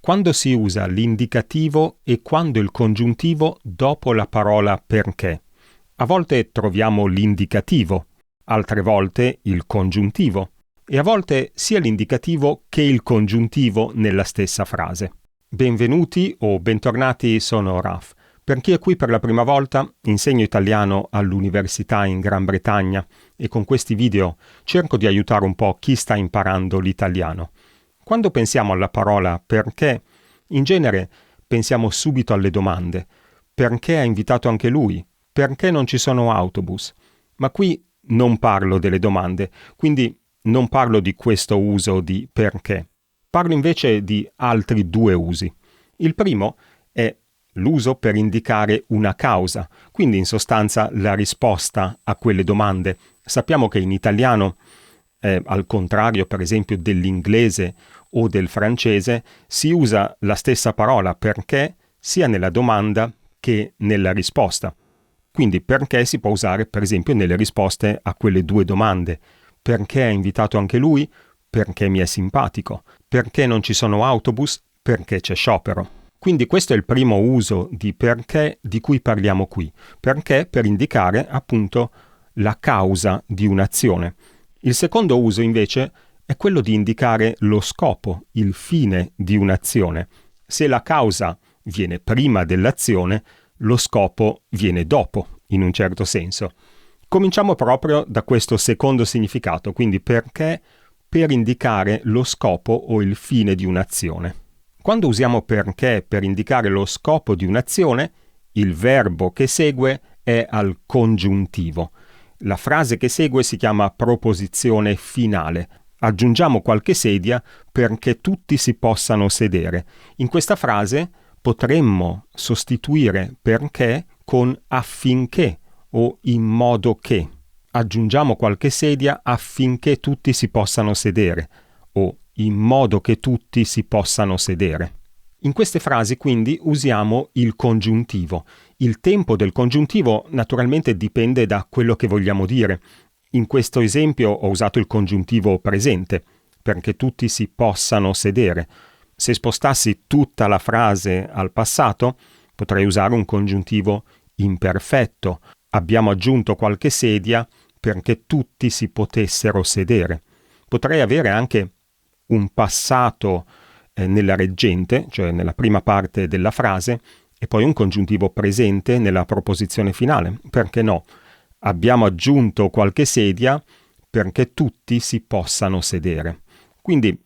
quando si usa l'indicativo e quando il congiuntivo dopo la parola perché. A volte troviamo l'indicativo, altre volte il congiuntivo, e a volte sia l'indicativo che il congiuntivo nella stessa frase. Benvenuti o bentornati, sono Raf. Per chi è qui per la prima volta, insegno italiano all'università in Gran Bretagna e con questi video cerco di aiutare un po' chi sta imparando l'italiano. Quando pensiamo alla parola perché, in genere pensiamo subito alle domande. Perché ha invitato anche lui? Perché non ci sono autobus? Ma qui non parlo delle domande, quindi non parlo di questo uso di perché. Parlo invece di altri due usi. Il primo è l'uso per indicare una causa, quindi in sostanza la risposta a quelle domande. Sappiamo che in italiano, al contrario per esempio dell'inglese o del francese, si usa la stessa parola perché sia nella domanda che nella risposta. Quindi perché si può usare per esempio nelle risposte a quelle due domande. Perché ha invitato anche lui? Perché mi è simpatico. Perché non ci sono autobus? Perché c'è sciopero. Quindi questo è il primo uso di perché di cui parliamo qui. Perché per indicare appunto la causa di un'azione. Il secondo uso invece è quello di indicare lo scopo, il fine di un'azione. Se la causa viene prima dell'azione, lo scopo viene dopo, in un certo senso. Cominciamo proprio da questo secondo significato, quindi perché per indicare lo scopo o il fine di un'azione. Quando usiamo perché per indicare lo scopo di un'azione, il verbo che segue è al congiuntivo. La frase che segue si chiama proposizione finale. Aggiungiamo qualche sedia perché tutti si possano sedere. In questa frase potremmo sostituire perché con affinché o in modo che. Aggiungiamo qualche sedia affinché tutti si possano sedere o in modo che tutti si possano sedere. In queste frasi quindi usiamo il congiuntivo. Il tempo del congiuntivo naturalmente dipende da quello che vogliamo dire. In questo esempio ho usato il congiuntivo presente, perché tutti si possano sedere. Se spostassi tutta la frase al passato, potrei usare un congiuntivo imperfetto. Abbiamo aggiunto qualche sedia perché tutti si potessero sedere. Potrei avere anche un passato nella reggente, cioè nella prima parte della frase, e poi un congiuntivo presente nella proposizione finale. Perché no? Abbiamo aggiunto qualche sedia perché tutti si possano sedere. Quindi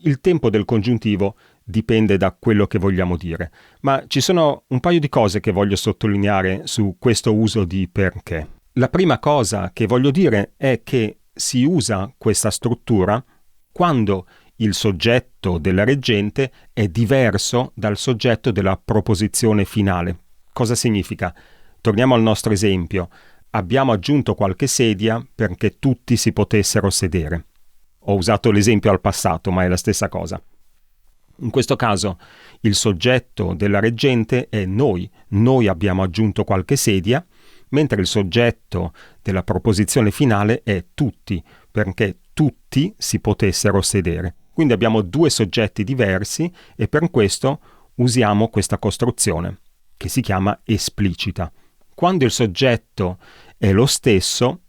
il tempo del congiuntivo dipende da quello che vogliamo dire. Ma ci sono un paio di cose che voglio sottolineare su questo uso di perché. La prima cosa che voglio dire è che si usa questa struttura quando il soggetto della reggente è diverso dal soggetto della proposizione finale. Cosa significa? Torniamo al nostro esempio. Abbiamo aggiunto qualche sedia perché tutti si potessero sedere. Ho usato l'esempio al passato, ma è la stessa cosa. In questo caso il soggetto della reggente è noi. Noi abbiamo aggiunto qualche sedia, mentre il soggetto della proposizione finale è tutti, perché tutti si potessero sedere. Quindi abbiamo due soggetti diversi e per questo usiamo questa costruzione, che si chiama esplicita. Quando il soggetto è lo stesso,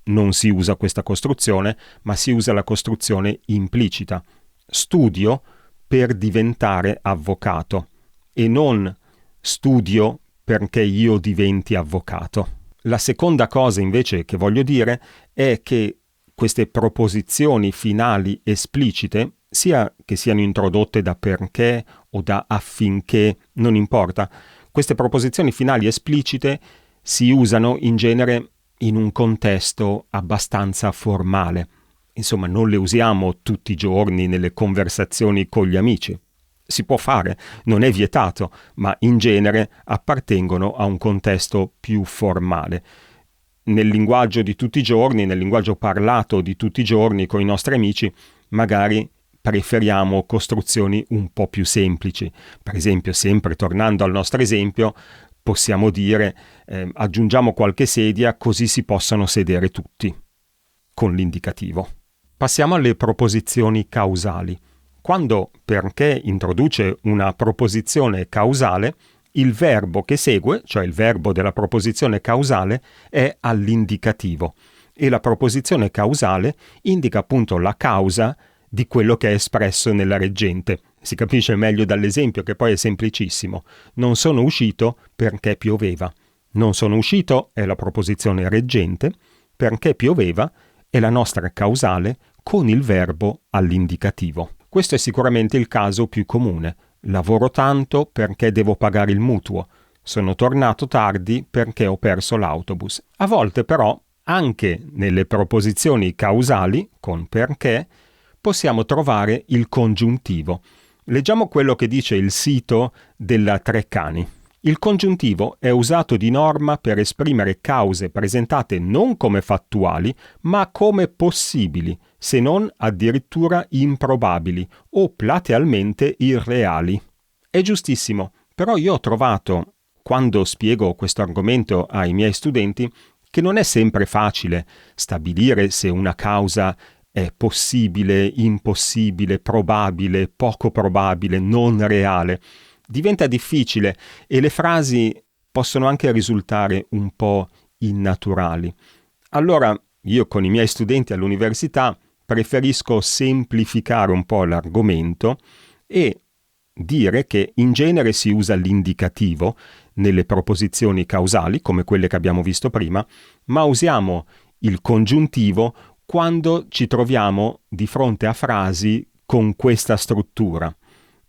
non si usa questa costruzione, ma si usa la costruzione implicita. Studio per diventare avvocato e non studio perché io diventi avvocato. La seconda cosa invece che voglio dire è che queste proposizioni finali esplicite, sia che siano introdotte da perché o da affinché, non importa, queste proposizioni finali esplicite si usano in genere in un contesto abbastanza formale. Insomma, non le usiamo tutti i giorni nelle conversazioni con gli amici. Si può fare, non è vietato, ma in genere appartengono a un contesto più formale. Nel linguaggio di tutti i giorni, nel linguaggio parlato di tutti i giorni con i nostri amici, magari preferiamo costruzioni un po' più semplici. Per esempio, sempre tornando al nostro esempio, possiamo dire aggiungiamo qualche sedia così si possano sedere tutti, con l'indicativo. Passiamo alle proposizioni causali. Quando perché introduce una proposizione causale, il verbo che segue, cioè il verbo della proposizione causale, è all'indicativo e la proposizione causale indica appunto la causa di quello che è espresso nella reggente. Si capisce meglio dall'esempio, che poi è semplicissimo. Non sono uscito perché pioveva. Non sono uscito è la proposizione reggente, perché pioveva è la nostra causale con il verbo all'indicativo. Questo è sicuramente il caso più comune. Lavoro tanto perché devo pagare il mutuo. Sono tornato tardi perché ho perso l'autobus. A volte però, anche nelle proposizioni causali, con perché, possiamo trovare il congiuntivo. Leggiamo quello che dice il sito della Treccani. Il congiuntivo è usato di norma per esprimere cause presentate non come fattuali, ma come possibili, se non addirittura improbabili o platealmente irreali. È giustissimo, però io ho trovato, quando spiego questo argomento ai miei studenti, che non è sempre facile stabilire se una causa è possibile, impossibile, probabile, poco probabile, non reale. Diventa difficile e le frasi possono anche risultare un po' innaturali. Allora, io con i miei studenti all'università preferisco semplificare un po' l'argomento e dire che in genere si usa l'indicativo nelle proposizioni causali, come quelle che abbiamo visto prima, ma usiamo il congiuntivo quando ci troviamo di fronte a frasi con questa struttura.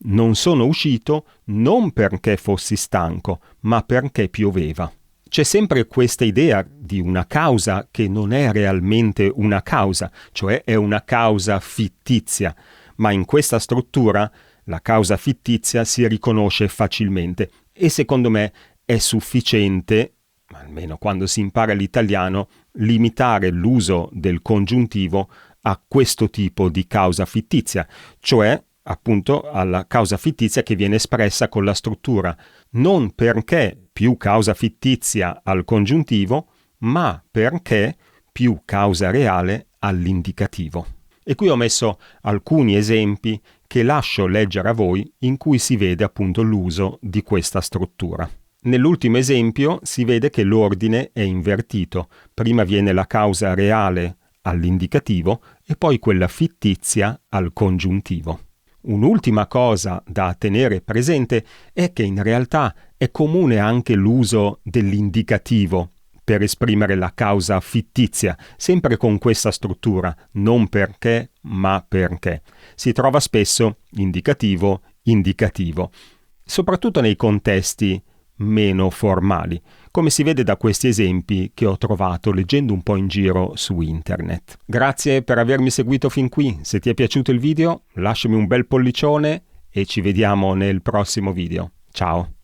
Non sono uscito non perché fossi stanco, ma perché pioveva. C'è sempre questa idea di una causa che non è realmente una causa, cioè è una causa fittizia, ma in questa struttura la causa fittizia si riconosce facilmente e secondo me è sufficiente, almeno quando si impara l'italiano, limitare l'uso del congiuntivo a questo tipo di causa fittizia, cioè appunto alla causa fittizia che viene espressa con la struttura non perché più causa fittizia al congiuntivo, ma perché più causa reale all'indicativo. E qui ho messo alcuni esempi che lascio leggere a voi in cui si vede appunto l'uso di questa struttura. Nell'ultimo esempio si vede che l'ordine è invertito. Prima viene la causa reale all'indicativo e poi quella fittizia al congiuntivo. Un'ultima cosa da tenere presente è che in realtà è comune anche l'uso dell'indicativo per esprimere la causa fittizia, sempre con questa struttura, non perché, ma perché. Si trova spesso indicativo, indicativo, soprattutto nei contesti meno formali, come si vede da questi esempi che ho trovato leggendo un po' in giro su internet. Grazie per avermi seguito fin qui. Se ti è piaciuto il video, lasciami un bel pollicione e ci vediamo nel prossimo video. Ciao!